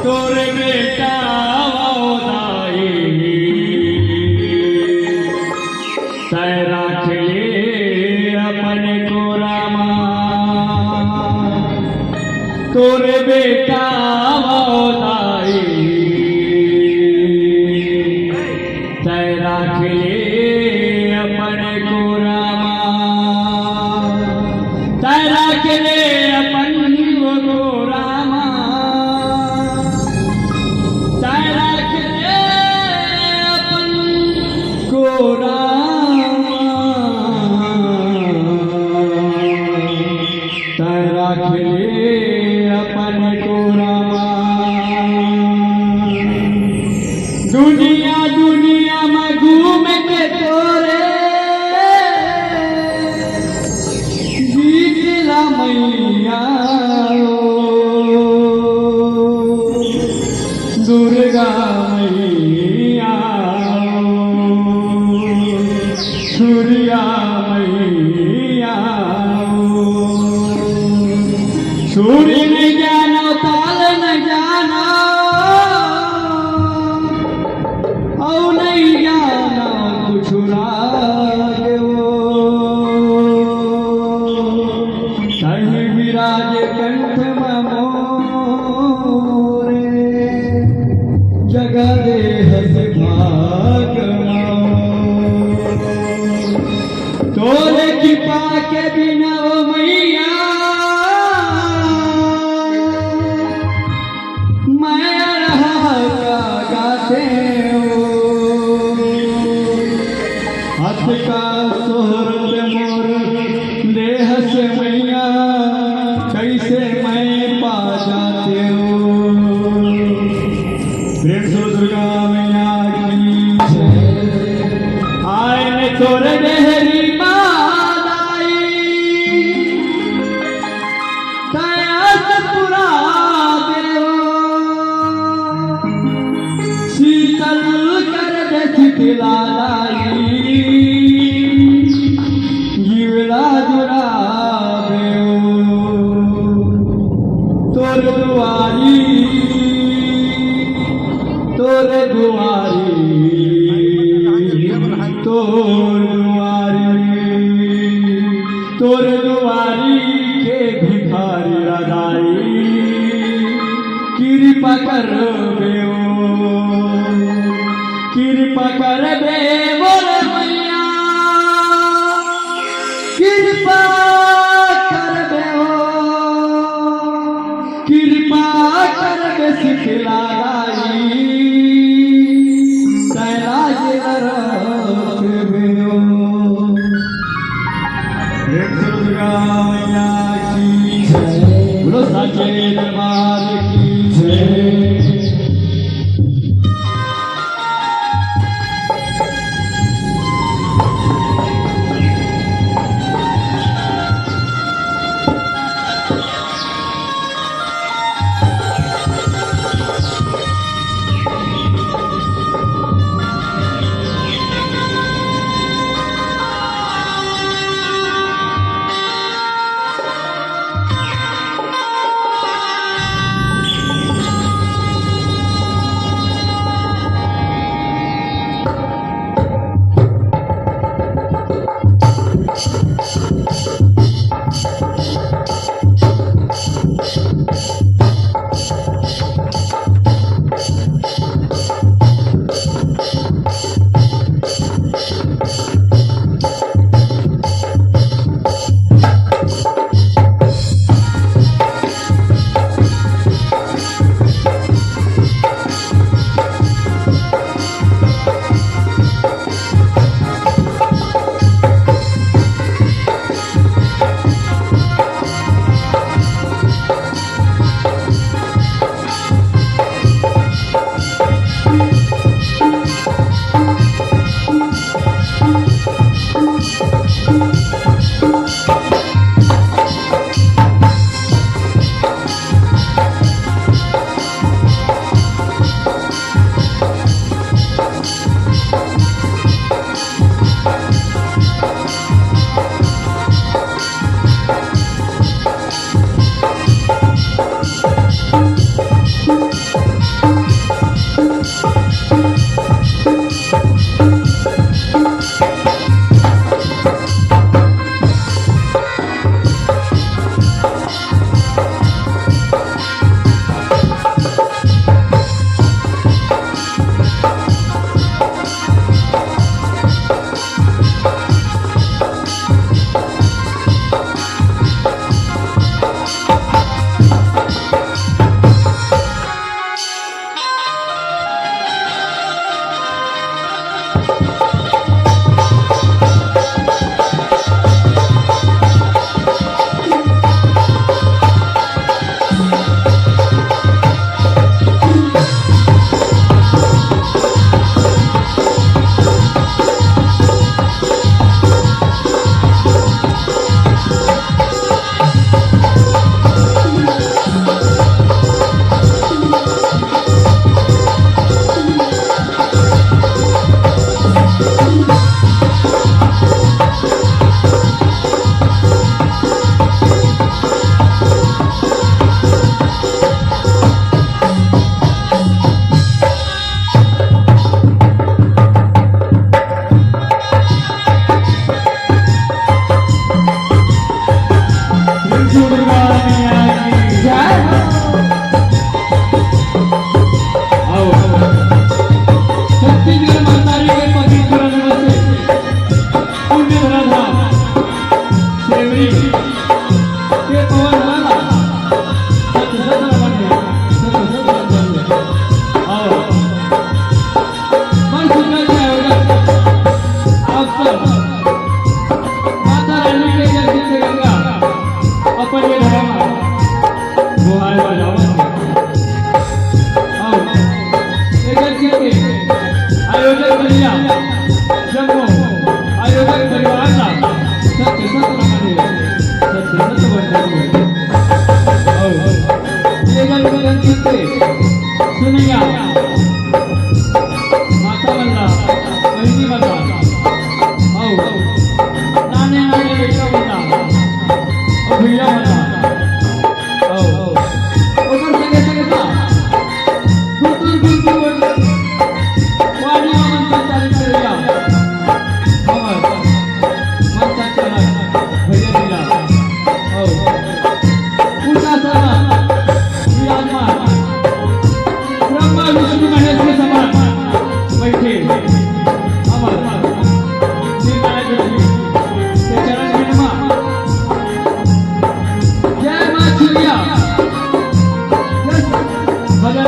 तोरे बेटा तेरा खिले अपने को रामा तोरे बेटा तेरा खिले अपने को रामा तेरा खिले अपन को रामा तेरा खिले अपन को रामा तेरा खिले अपन को रामा दुनिया दुनिया में घूम के तोरे जीतला मैया दुर्गा मैया सूर्या मैया सूर्य न जानो ताल न जानो और नहीं जाना कुछ रागे कहीं विराज कंठ मोरे जगा दे हस भाग तोरे कृपा के बिना ओ मैया मैं रहा गाते हाथ का सोहर मोर देह से मैया कैसे मैं पा जाते हो प्रेम से दुर्गा मैया की आए ने तोरे देहरी मालाई दया से पूरा देव शीतल कर दे शीतलाई जीवला जुरावे तोर दुआरी तोर दुआरी तोर दुआरी के भिखारी राधाई कृपा कर बेओ कृपा कर दे बोल मैया कृपा कर दे कृपा कर दे सिखलाई तेरा दुर्गा मैया की बोलो साचे दरबार की भैया वाला ओ ओकर संगे संगे बा गुरु वाणी मन संचालित करिया हमर मन संचालक भैया दिला ओ पूजा सभा विराजमान ब्रह्मा विष्णु महेश के समान बैठे हमर श्री नारायण जी के चरण में नमा जय मां चिड़िया भजन